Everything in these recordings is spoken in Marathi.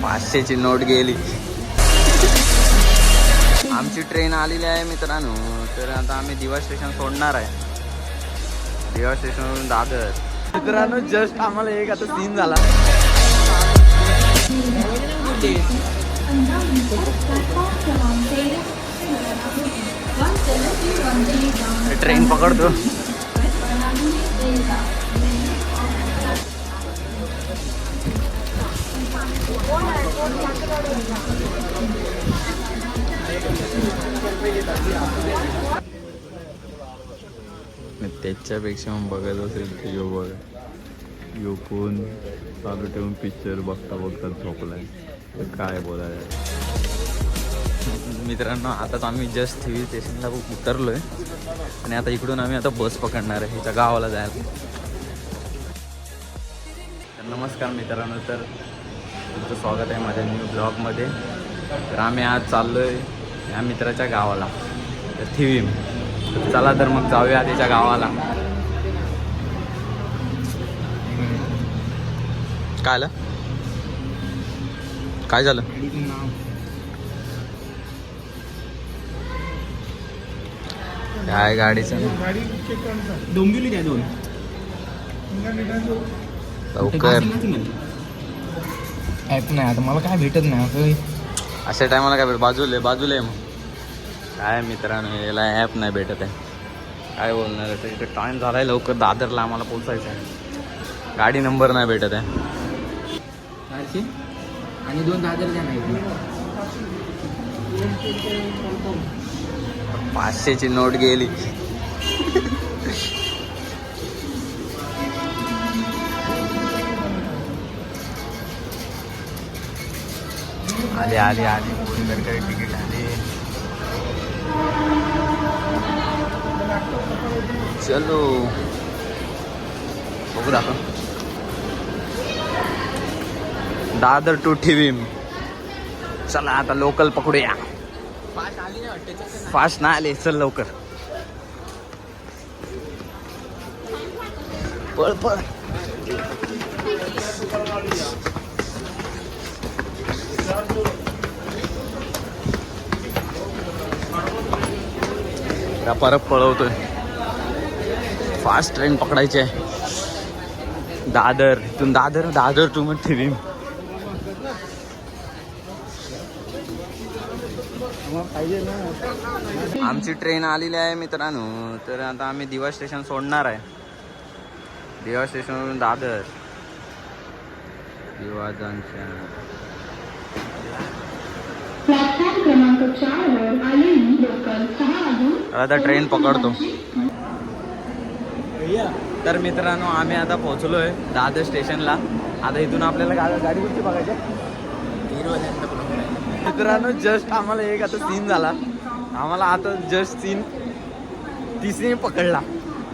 500ची नोट गेली. आमची ट्रेन आलेली आहे मित्रांनो. तर आता आम्ही दिवा स्टेशन सोडणार आहे. दिवा स्टेशनवरून दादर. मित्रांनो जस्ट आम्हाला एक आता सीन झाला. ट्रेन पकडतो. त्याच्यापेक्षा मग बघायचं असेल तर यो बघा, यो फोन चालू ठेवून पिक्चर बघता बघता झोपलाय. तर काय बोलायला मित्रांनो. आताच आम्ही जस्ट TV स्टेशनला उतरलोय आणि आता इकडून आम्ही आता बस पकडणार आहे ह्याच्या गावाला जायला. तर नमस्कार मित्रांनो. तर तुमचं स्वागत आहे माझ्या न्यू ब्लॉगमध्ये. तर आम्ही आज चाललोय या मित्राच्या गावाला, तर थिवीम. तर चला तर मग जाऊया त्याच्या गावाला. काय झालं? काय झालं? काय गाडीचं डोंबिवली द्या दोन लवकर. ॲप नाही आता मला काय भेटत नाही अशा टायमाला काय भेट. बाजूला आहे मग काय मित्रांनो, याला ॲप नाही भेटत आहे. काय बोलणार आहे. इथे टाईम झाला आहे लवकर. दादरला आम्हाला पोचायचं आहे. गाडी नंबर नाही भेटत आहे. 400 आणि 2 दादर द्या नाही. 500ची नोट गेली. आली सरकारी तिकीट आली. चलो बघू दाखव. दादर टू थिवीम. चला आता लोकल पकडूया. फास्ट नाही आले. चल लवकर पळ पळ. परत पळवतोय. फास्ट ट्रेन पकडायची आहे. दादर इथून दादर टू मग थिवीम. आमची ट्रेन आलेली आहे मित्रांनो. तर आता आम्ही दिवा स्टेशन सोडणार आहे. दिवा स्टेशनवरून दादर. दिवा जंक्शन. आता ट्रेन पकडतो. तर मित्रांनो आम्ही आता पोहोचलोय दादर स्टेशनला. आता इथून आपल्याला गाडी कुठची बघायची. मित्रांनो जस्ट आम्हाला एक आता सीन झाला. आम्हाला आता जस्ट सीन तिसरी पकडला.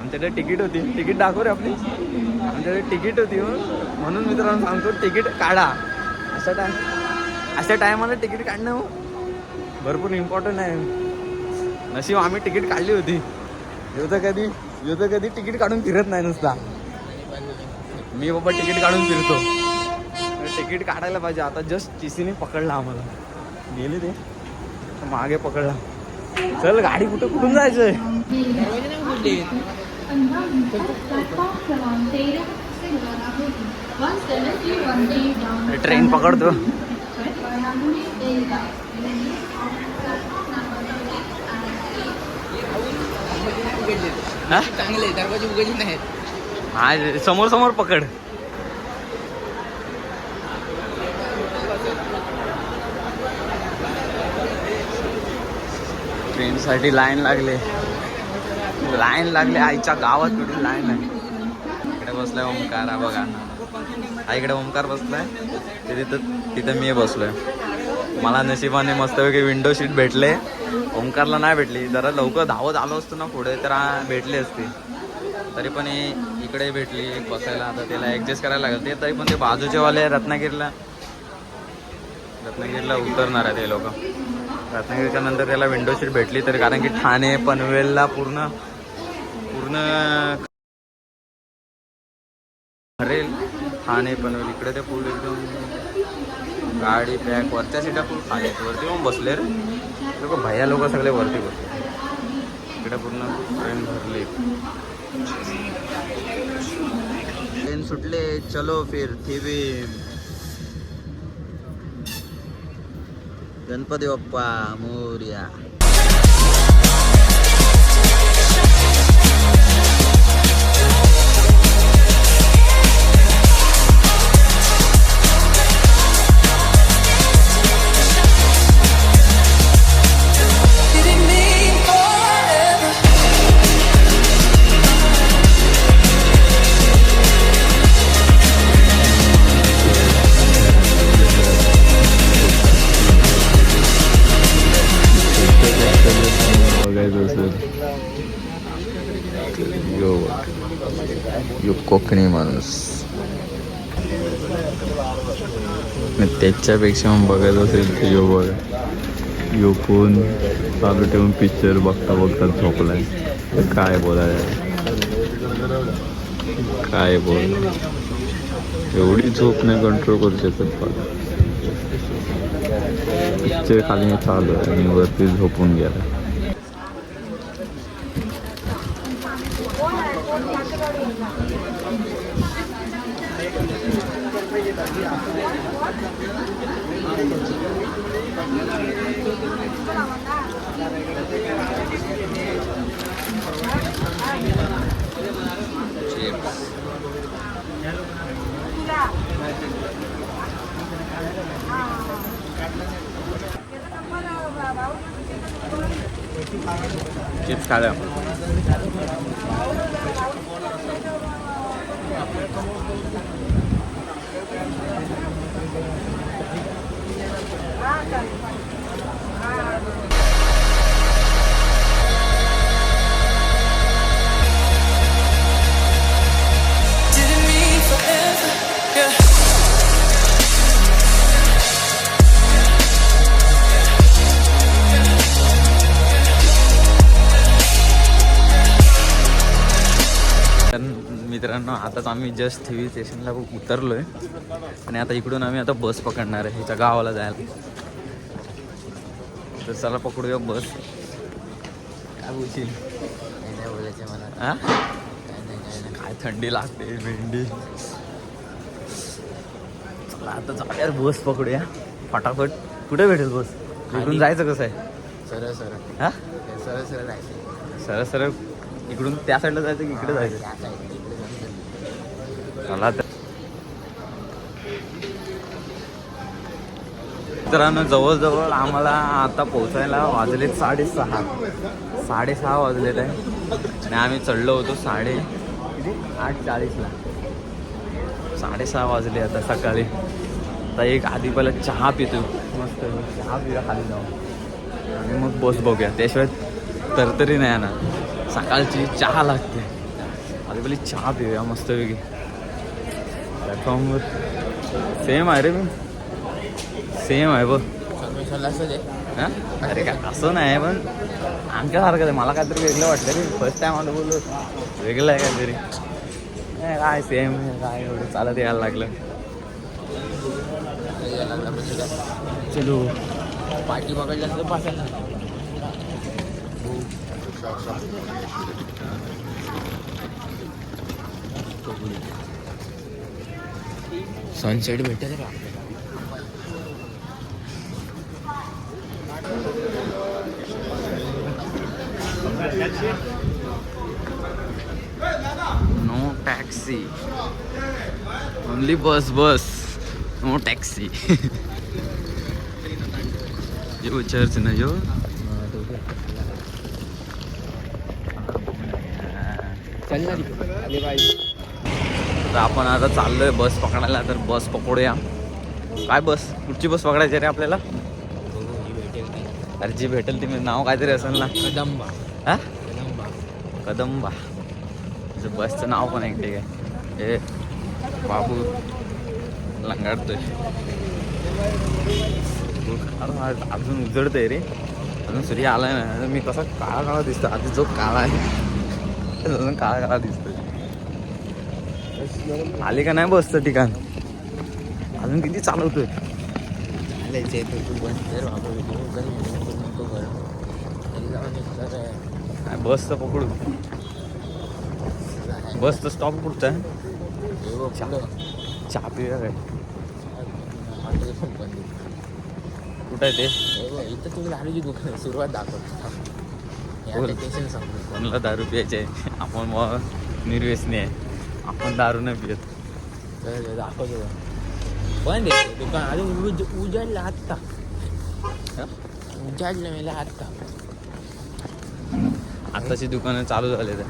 आमच्याकडे तिकीट होती. तिकीट दाखव रे आपली. आमच्याकडे तिकीट होती म्हणून मित्रांनो सांगतो तिकीट काढा. अशा टायमाला तिकीट काढणं भरपूर इम्पॉर्टंट आहे. नशीब आम्ही तिकीट काढली होती. यो तर कधी तिकीट काढून फिरत नाही नुसता. मी बाबा तिकीट काढून फिरतो. तिकीट काढायला पाहिजे. आता जस्ट टीसीने पकडला आम्हाला. गेले ते मागे पकडला. चल गाडी कुठून जायचंय. ट्रेन पकडतो. चांगले दरवाजे उघडले नाहीत. हा समोर पकड. ट्रेनसाठी लाईन लागले. आईच्या गावात कुठे लाईन आहे. इकडे बसलाय ओमकार. हा बघा इकडे ओमकार बसलाय. तिथं मी बसलोय. मला नशिबाने मस्तपैकी विंडो सीट भेटले. ओमकारला नाही भेटली. जरा लवकर धावत आलो असतो ना पुढे तर भेटली असती. तरी पण इकडे भेटली बसायला. आता त्याला ॲडजस्ट करायला लागेल. ते तरी पण ते बाजूचेवाले रत्नागिरीला उतरणार आहे ते लोक. रत्नागिरीच्या नंतर त्याला विंडो सीट भेटली तरी, कारण की ठाणे पनवेलला पूर्ण हरेल खाणे पण इकडे ते फुल एकदम गाडी पॅक वरच्या सीटा फुल खाणे वरती पण बसले रे लोक भैया लोक सगळे वरती बसले इकडे पूर्ण ट्रेन भरली ट्रेन सुटले चलो फिर थिवी गणपती बाप्पा मोरया यो कोकणी माणूस त्याच्यापेक्षा मग बघायचं असेल तर यो बघा यो फोन चालू ठेवून पिक्चर बघता बघता झोपलाय तर काय बोलायला काय बोल एवढी झोप नाही कंट्रोल करू शकत पिक्चर खाली चालू आहे आणि वरती झोपून गेला चिप्स खाल्या मित्रांनो आताच आम्ही जस्ट थिवी स्टेशनला उतरलो आहे आणि आता इकडून आम्ही आता बस पकडणार आहे ह्याच्या गावाला जायला तर चला पकडूया बस काय बोलशील नाही बोलायचं मला हां काय थंडी लागते भेंडी चला आता जाऊया बस पकडूया फटाफट कुठे भेटेल बस इकडून जायचं कसं आहे सरळ सरळ हां सरळ सरळ जायचं सरळ सरळ इकडून त्या साईडला जायचं की इकडे जायचं त्या साईडला इकडे जाऊन चला तर मित्रांनो जवळजवळ आम्हाला आता पोहोचायला वाजलेत 6:30 वाजलेत आहे आणि आम्ही चढलो होतो 8:40ला 6:30 वाजले आता सकाळी आता एक आधी पहिला चहा पितो मस्त चहा पिऊया खाली जाऊ आणि मग बस बघूया त्याशिवाय तरतरी नाही येणार सकाळची चहा लागते आधी पहिली चहा पिऊया मस्तपैकी प्लॅटफॉर्मवर सेम आहे रे मी सेम आहे बघ हां अरे काय असं नाही पण आमच्यासारखं आहे मला काहीतरी वेगळं वाटलं रे फर्स्ट टाईम आलो बोललो वेगळं आहे काहीतरी काय सेम काय एवढं चालत यायला लागलं चलो पाठी पकडल्या तर पासायला सनसेट भेटेल का नो टॅक्सी ओनली बस नो टॅक्सी यो चर्च ना यो चल ना अरे बाई तर आपण आता चाललोय बस पकडायला तर बस पकडूया काय बस कुठची बस पकडायची रे आपल्याला अरे जी भेटेल ती नाव काहीतरी असेल ना कदंबा हा कदंबा कदंबा तिचं बसचं नाव पण आहे ठीक आहे हे बाबू लंगाडतोय अजून उजळतंय रे अजून सूर्य आलाय ना मी कसा काळा काळा दिसतो आधी जो काळा आहे अजून काळा काळा दिसतोय आली का नाही बसचं ठिकाण अजून किती चालवतोय बस तर पकडू बस तर स्टॉप कुठचा आहे चहा पिऊया काय कुठं आहे ते इथं तुम्ही दारूची दुकान सुरुवात दाखवतो कोणाला दारू प्यायचे आपण मग निर्व्यसनी आहे आपण दारू नाही पियत दाखवतो पण दुकान अजून उजाडलं आत्ता उजाडलं मेला आत्ता आताची दुकानं चालू झाले तर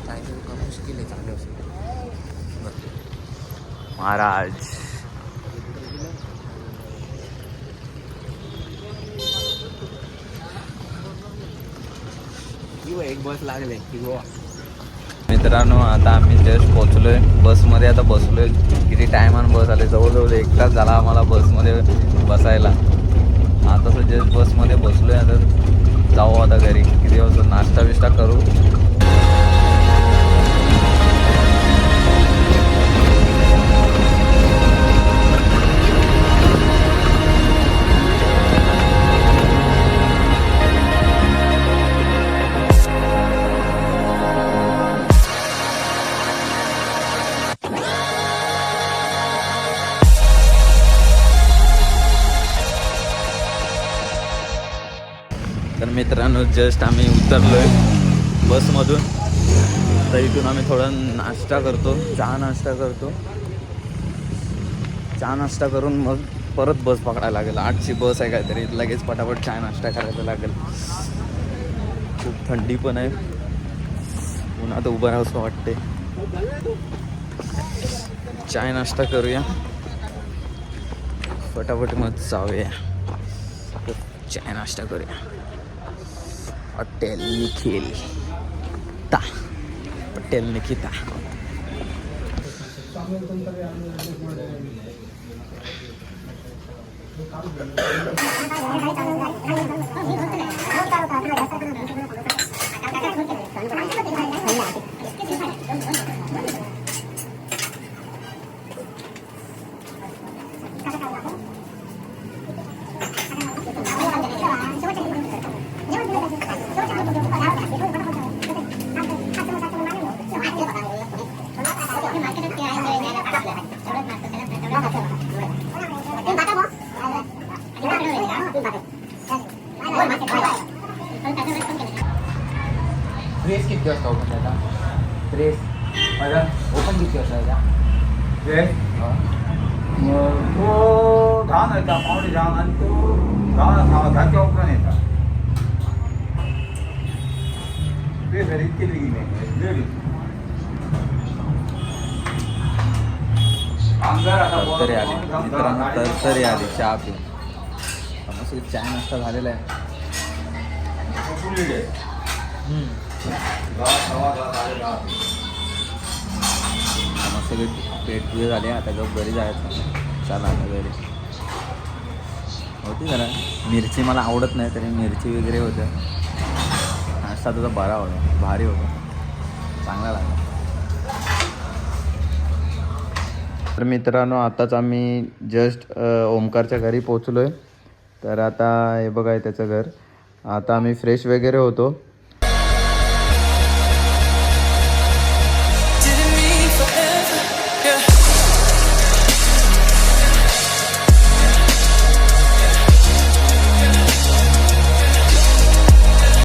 दुकान मुश्किल आहे चालू असं महाराज एक बस लागले किंवा मित्रांनो आता आम्ही जस्ट पोचलोय बसमध्ये आता बसलोय किती टायमानं बस आले जवळजवळ 1 तास झाला आम्हाला बसमध्ये बसायला आता तर जस्ट बसमध्ये बसलोय आता जाऊ आता घरी किती वाजता नाश्ता बिष्टा करू तर मित्रांनो जस्ट आम्ही उतरलोय बसमधून तर इथून आम्ही थोडा नाश्ता करतो चहा नाश्ता करून मग परत बस पकडायला लागेल 8ची बस आहे काहीतरी लगेच पटापट चहा नाश्ता करायला लागेल खूप थंडी पण आहे उन्हात उभं राहावंसं वाटते चहा नाश्ता करूया पटापट मग जाऊया चहा नाश्ता करूया हॉटेल निखिता हॉटेल निखिता ड्रेस किती वाजता ओपन झाला ड्रेस ओपन किती वाजता झाला ड्रेस तो 10 येता पावणे 10 आणि तो 10 ओपन येतात ते घरी इतकी लिगी नाही तरी आली मित्रांनो तरी आली चहा पिऊन मस्त चहा नाश्ता झालेला आहे सगळे पेट पुढे झाले आता गप घरी जायचं चला आता घरी होती जरा मिरची मला आवडत नाही तरी मिरची वगैरे होतं नाश्ता तुझा बरा होता भारी होता चांगला लागला तर मित्रांनो आताच आम्ही जस्ट ओमकारच्या घरी पोचलो आहे तर आता हे बघा त्याचं घर आता आम्ही फ्रेश वगैरे होतो